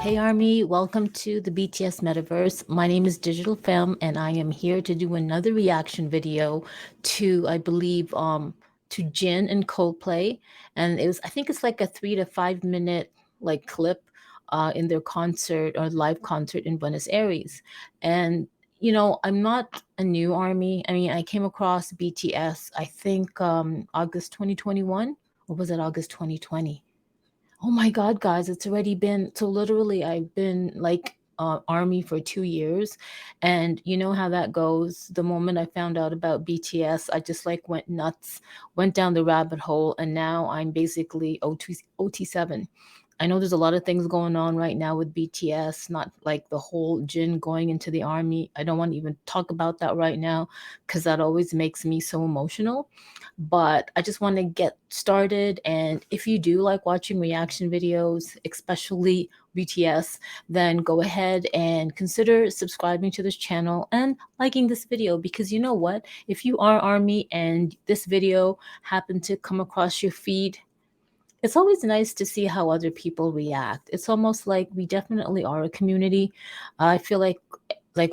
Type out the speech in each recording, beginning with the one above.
Hey Army, welcome to the BTS Metaverse. My name is Digital Femme and I am here to do another reaction video to I believe to Jin and Coldplay. And I think it's like a 3 to 5 minute like clip in their concert or live concert in Buenos Aires. And I'm not a new Army. I mean, I came across BTS I think August 2021, or was it August 2020? Oh my God, guys, it's already been so literally I've been like army for 2 years. And you know how that goes. The moment I found out about BTS, I just like went nuts, went down the rabbit hole, and now I'm basically OT7. I know there's a lot of things going on right now with BTS, not like the whole Jin going into the army. I don't want to even talk about that right now because that always makes me so emotional. But I just want to get started. And if you do like watching reaction videos, especially BTS, then go ahead and consider subscribing to this channel and liking this video, because you know what? If you are Army and this video happened to come across your feed, it's always nice to see how other people react. It's almost like we definitely are a community. I feel like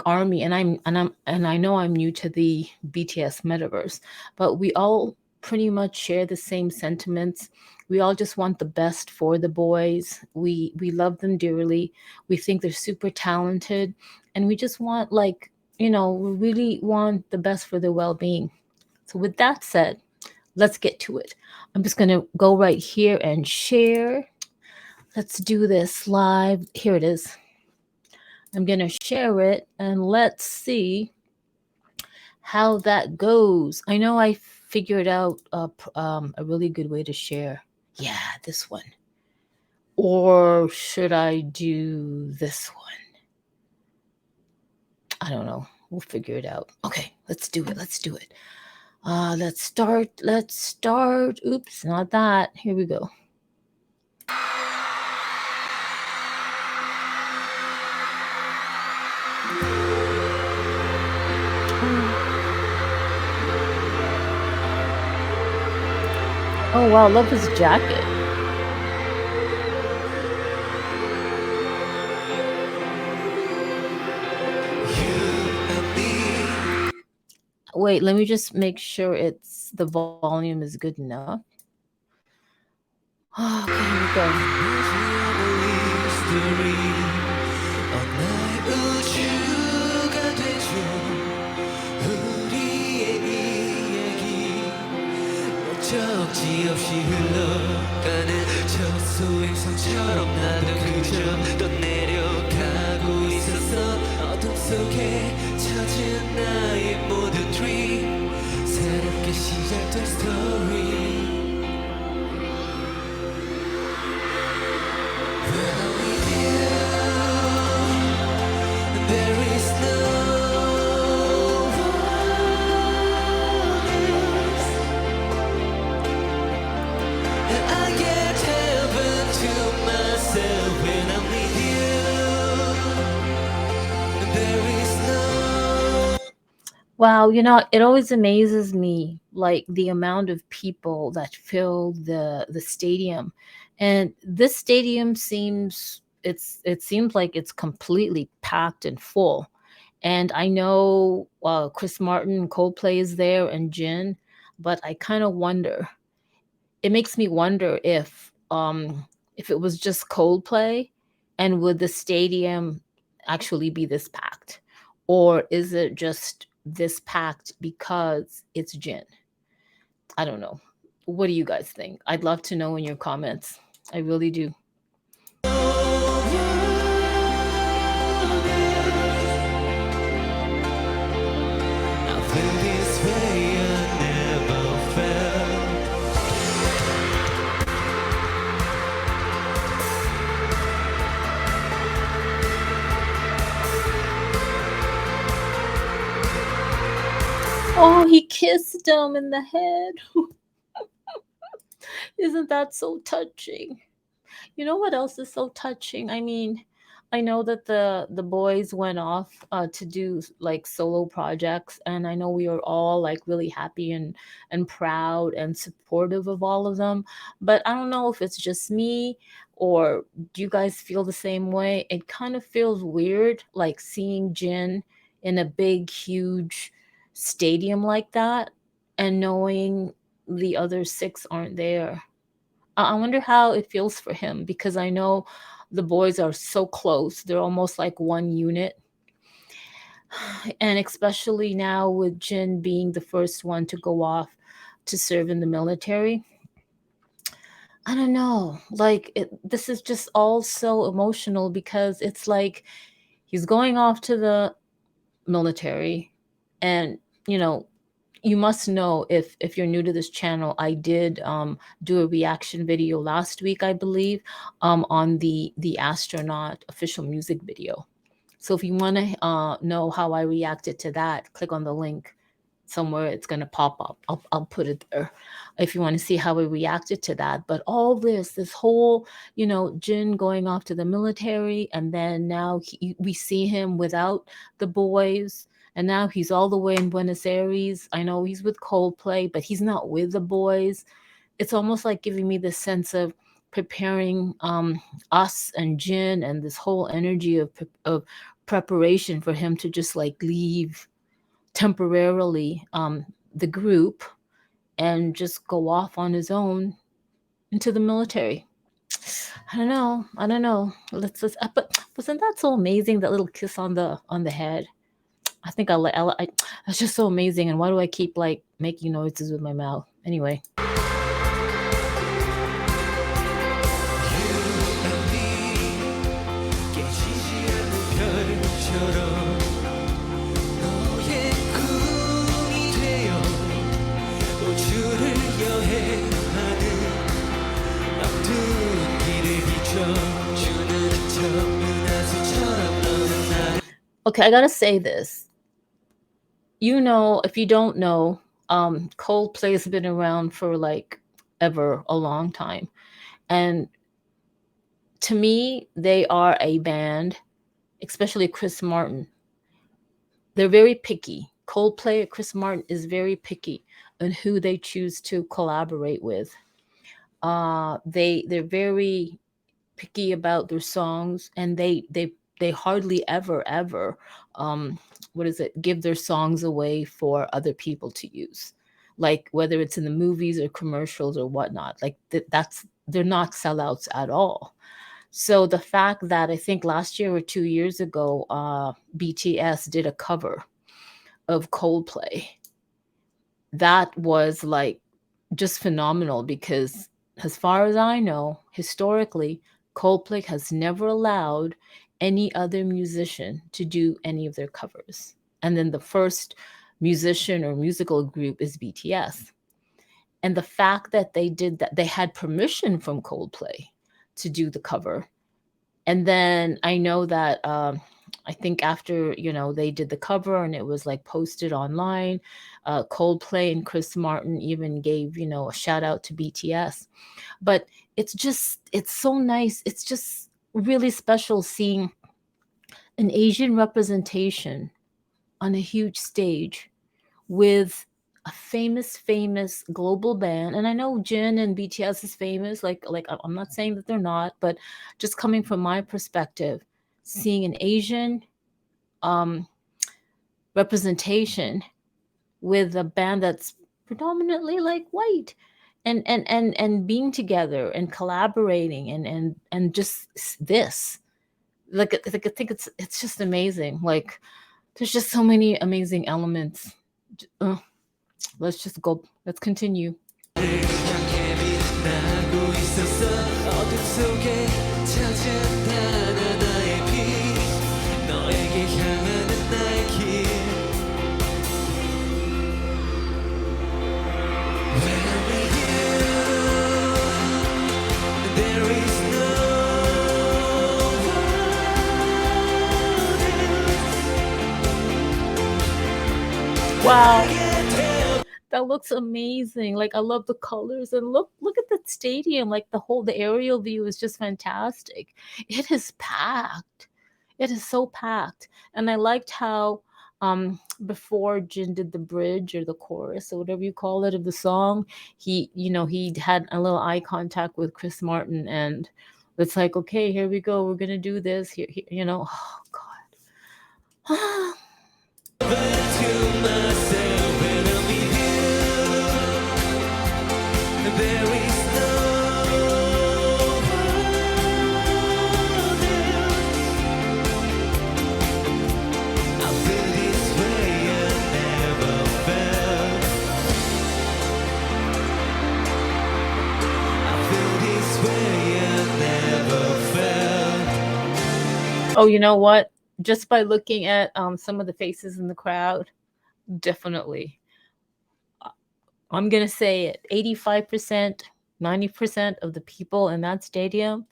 Army, and I know I'm new to the BTS metaverse, but we all pretty much share the same sentiments. We all just want the best for the boys. We love them dearly. We think they're super talented, and we just want we really want the best for their well-being. So with that said, let's get to it. I'm just going to go right here and share. Let's do this live. Here it is. I'm going to share it and let's see how that goes. I know I figured out a really good way to share. Yeah, this one. Or should I do this one? I don't know. We'll figure it out. Okay, let's do it. Let's do it. Let's start. Let's start. Oops, not that. Here we go. Oh wow, love his jacket. Wait, let me just make sure the volume is good enough. Oh, okay, here we 적지 없이 흘러가는 저 소행성처럼 나도 그저 떠내려가고 있었어. 어둠 속에 젖은 나의 모든 dream, 새롭게 시작된 story. When I'm with you, there is no Wow, it always amazes me, like the amount of people that fill the stadium. And this stadium it seems like it's completely packed and full. And I know Chris Martin, Coldplay is there, and Jin, but I kind of wonder. It makes me wonder if it was just Coldplay, and would the stadium actually be this packed, or is it just this packed because it's Jin? I don't know. What do you guys think? I'd love to know in your comments. I really do. Oh, he kissed him in the head. Isn't that so touching? You know what else is so touching? I mean, I know that the boys went off to do like solo projects, and I know we are all like really happy and proud and supportive of all of them. But I don't know if it's just me, or do you guys feel the same way? It kind of feels weird, like seeing Jin in a big, huge stadium like that, and knowing the other six aren't there. I wonder how it feels for him, because I know the boys are so close. They're almost like one unit. And especially now with Jin being the first one to go off to serve in the military. I don't know. Like this is just all so emotional, because it's like he's going off to the military, and you know, you must know, if you're new to this channel, I did do a reaction video last week, I believe, on the Astronaut official music video. So if you want to know how I reacted to that, click on the link somewhere. It's going to pop up. I'll put it there if you want to see how we reacted to that. But all this whole, Jin going off to the military, and then now we see him without the boys, and now he's all the way in Buenos Aires. I know he's with Coldplay, but he's not with the boys. It's almost like giving me this sense of preparing us and Jin, and this whole energy of preparation for him to just like leave temporarily the group and just go off on his own into the military. I don't know. I don't know. Let's. But wasn't that so amazing? That little kiss on the head. I think it's just so amazing. And why do I keep like making noises with my mouth? Anyway. 깨지지 않는 별처럼 너의 꿈이 되어 우주를 여행하는 어두운 길을 비춰주는 저 은하수처럼 너는 나를. Okay, I gotta say this. If you don't know, Coldplay has been around for like ever a long time. And to me, they are a band, especially Chris Martin. They're very picky. Coldplay, Chris Martin is very picky on who they choose to collaborate with. They're very picky about their songs, and they hardly ever what is it, give their songs away for other people to use, like whether it's in the movies or commercials or whatnot. Like that's they're not sellouts at all. So the fact that I think last year or 2 years ago, BTS did a cover of Coldplay, that was like just phenomenal, because as far as I know, historically, Coldplay has never allowed any other musician to do any of their covers. And then the first musician or musical group is BTS. And the fact that they did that, they had permission from Coldplay to do the cover. And then I know that I think after they did the cover and it was like posted online, Coldplay and Chris Martin even gave a shout out to BTS. But it's so nice. It's just really special seeing an Asian representation on a huge stage with a famous global band. And I know Jin and BTS is famous, like I'm not saying that they're not, but just coming from my perspective, seeing an Asian um representation with a band that's predominantly like white, and being together and collaborating, and just this, like I think it's just amazing. Like there's just so many amazing elements. uh, let's just go. Let's continue. 향해 빛나고 있었어 어둠 속에 찾은 하나하나의 빛 너에게 향하는 나의 길 When with you there is no Wow, that looks amazing. Like I love the colors, and look at the stadium. Like the aerial view is just fantastic. It is packed. It is so packed. And I liked how before Jin did the bridge or the chorus or whatever you call it of the song, he had a little eye contact with Chris Martin, and it's like, okay, here we go, we're gonna do this here. Oh God. To myself when I'm with you, there is no one else. I feel this way I never felt. I feel this way I never felt. Oh, you know what? Just by looking at some of the faces in the crowd, definitely. I'm gonna say it. 85%, 90% of the people in that stadium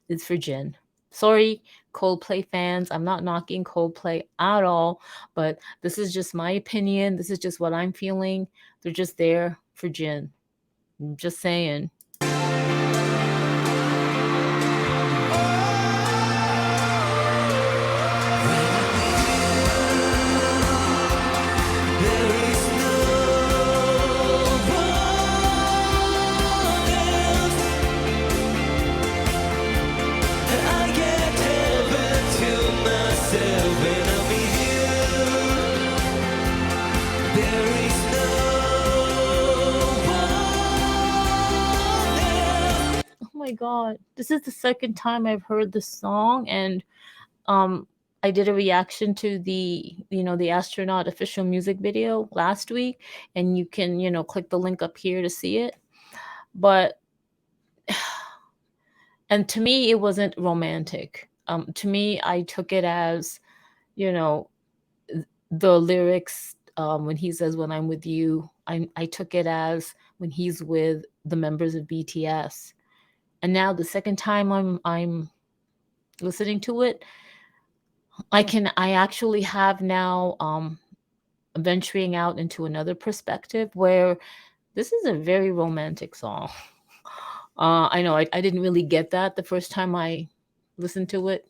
is for Jin. Sorry, Coldplay fans. I'm not knocking Coldplay at all, but this is just my opinion. This is just what I'm feeling. They're just there for Jin. I'm just saying. There is no one else. I get heaven to myself when I'm with you. There is no one else. Oh my god. This is the second time I've heard this song, and um I did a reaction to the Astronaut official music video last week, and you can, click the link up here to see it. But and to me it wasn't romantic. To me, I took it as, you know, the lyrics, when he says when I'm with you, I took it as when he's with the members of BTS. And now the second time I'm listening to it, I actually have now venturing out into another perspective where this is a very romantic song. I know I didn't really get that the first time I listened to it.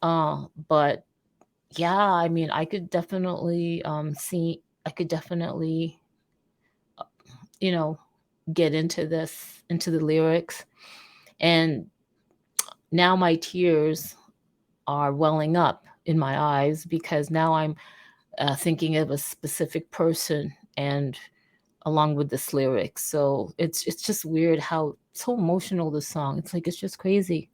But yeah, I mean, I could definitely, you know, get into the lyrics. And now my tears are welling up in my eyes because now I'm thinking of a specific person, and along with this lyrics. So it's just weird how so emotional this song. It's like it's just crazy.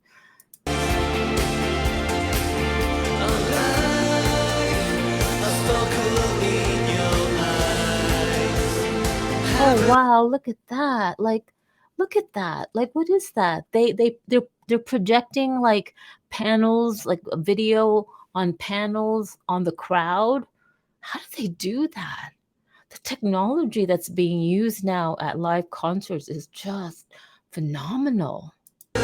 Oh wow, look at that. Like look at that. Like what is that? They're projecting like panels, like a video on panels on the crowd. How do they do that? The technology that's being used now at live concerts is just phenomenal. Or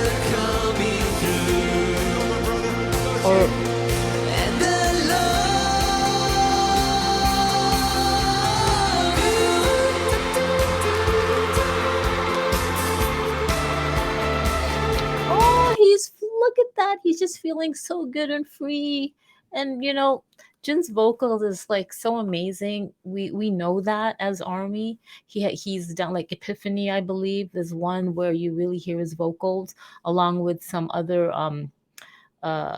oh, he's look at that. He's just feeling so good and free. And Jin's vocals is like so amazing. We know that as Army. He's done like Epiphany, I believe. There's one where you really hear his vocals along with some other uh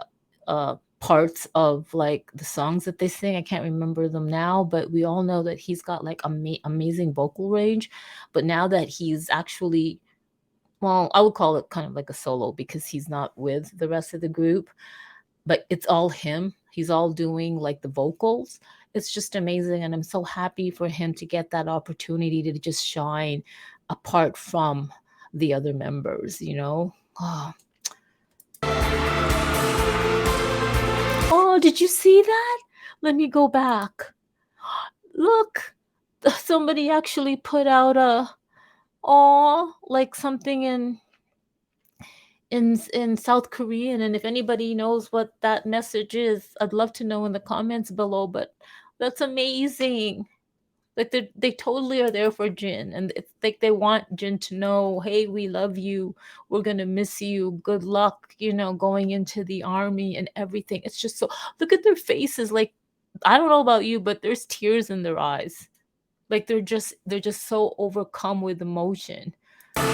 parts of like the songs that they sing. I can't remember them now, but we all know that he's got like amazing vocal range. But now that he's actually, well, I would call it kind of like a solo because he's not with the rest of the group, but it's all him. He's all doing like the vocals. It's just amazing. And I'm so happy for him to get that opportunity to just shine apart from the other members. Oh, oh, did you see that? Let me go back. Look, somebody actually put out like something in South Korean, and if anybody knows what that message is, I'd love to know in the comments below. But that's amazing. Like they totally are there for Jin, and it's like they want Jin to know, hey, we love you, we're gonna miss you, good luck, going into the army and everything. It's just so, look at their faces. Like, I don't know about you, but there's tears in their eyes. Like they're just so overcome with emotion. And I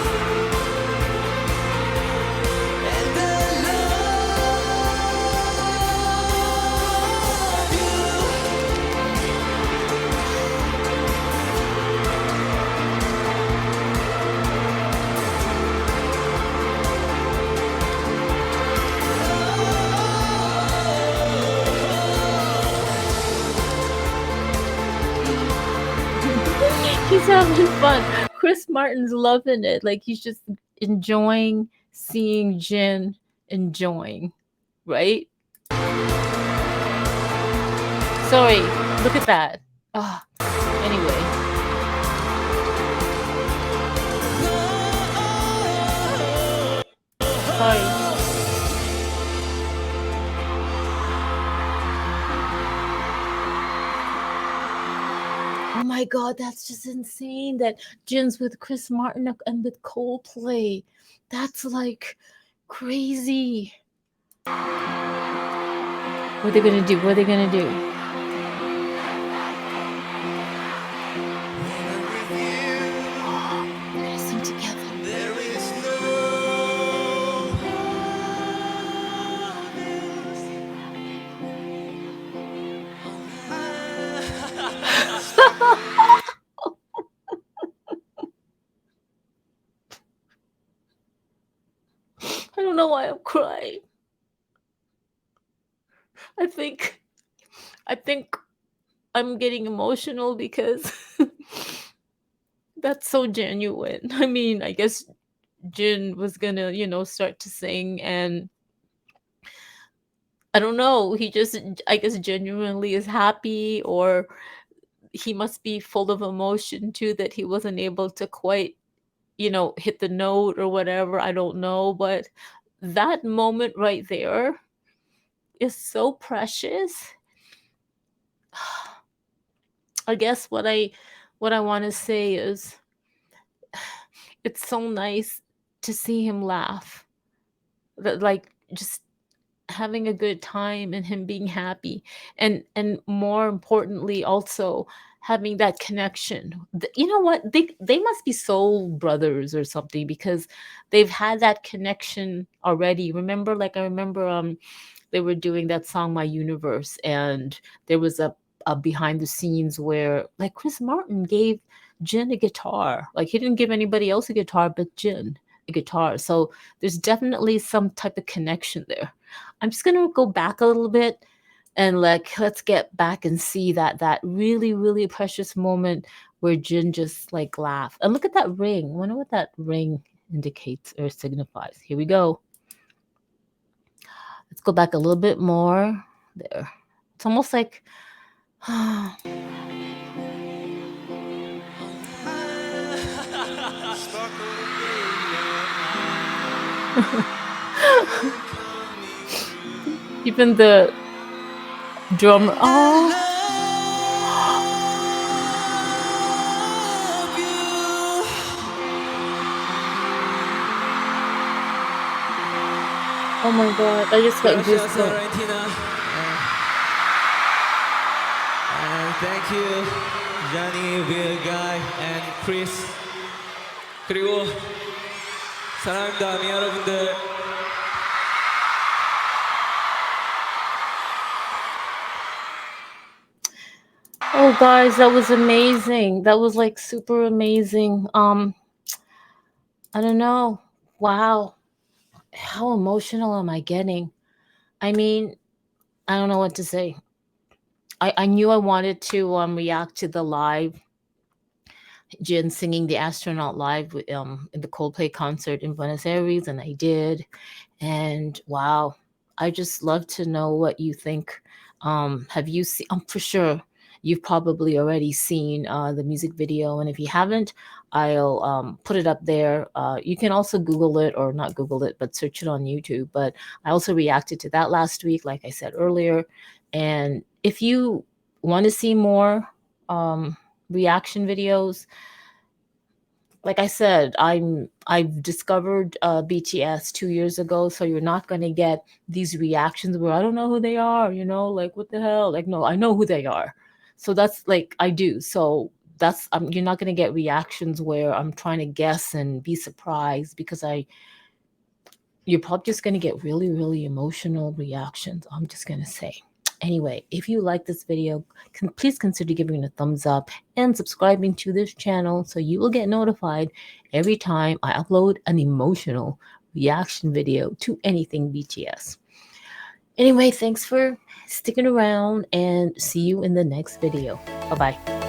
love you. He's having fun. Chris Martin's loving it. Like he's just enjoying seeing Jin enjoying, right? Sorry, look at that. Ah, anyway, sorry. Oh my god, that's just insane that Jin's with Chris Martin and with Coldplay. That's like crazy. What are they gonna do? What are they gonna do? When I'm with you, They're gonna sing together. there is no I don't know why I'm crying. I think I think I'm getting emotional because that's so genuine. I mean, I guess Jin was gonna, start to sing, and I don't know, he just, I guess, genuinely is happy, or he must be full of emotion too that he wasn't able to quite, hit the note or whatever. I don't know, but that moment right there is so precious. I guess what I want to say is it's so nice to see him laugh. That, like, just having a good time and him being happy, and more importantly also having that connection. You know what, they must be soul brothers or something, because they've had that connection already. Remember, like, I remember they were doing that song My Universe, and there was a behind the scenes where, like, Chris Martin gave Jin a guitar. Like, he didn't give anybody else a guitar but Jin a guitar. So there's definitely some type of connection there. I'm just gonna go back a little bit, and, like, let's get back and see that really, really precious moment where Jin just, like, laughed. And look at that ring. I wonder what that ring indicates or signifies. Here we go. Let's go back a little bit more. There. It's almost like even the drummer. Oh, love you. oh my god! I just got Gracias, goosebumps. Argentina. And thank you, Johnny, Will, Guy, and Chris. 그리고 사랑합니다, 아미 여러분들. Oh, guys, that was amazing. That was, like, super amazing. I don't know. Wow, how emotional am I getting? I mean, I don't know what to say. I knew I wanted to react to the live Jin singing the Astronaut live in the Coldplay concert in Buenos Aires, and I did. And wow, I just love to know what you think. Have you seen? I'm for sure you've probably already seen the music video, and if you haven't, I'll put it up there. You can also Google it, or not Google it, but search it on YouTube. But I also reacted to that last week, like I said earlier. And if you want to see more, reaction videos. Like I said, I've discovered BTS 2 years ago, so you're not gonna get these reactions where I don't know who they are, like what the hell? Like, no, I know who they are. So that's like I do. So that's you're not gonna get reactions where I'm trying to guess and be surprised because you're probably just gonna get really, really emotional reactions. I'm just gonna say. Anyway, if you like this video, please consider giving it a thumbs up and subscribing to this channel so you will get notified every time I upload an emotional reaction video to anything BTS. Anyway, thanks for sticking around and see you in the next video. Bye bye.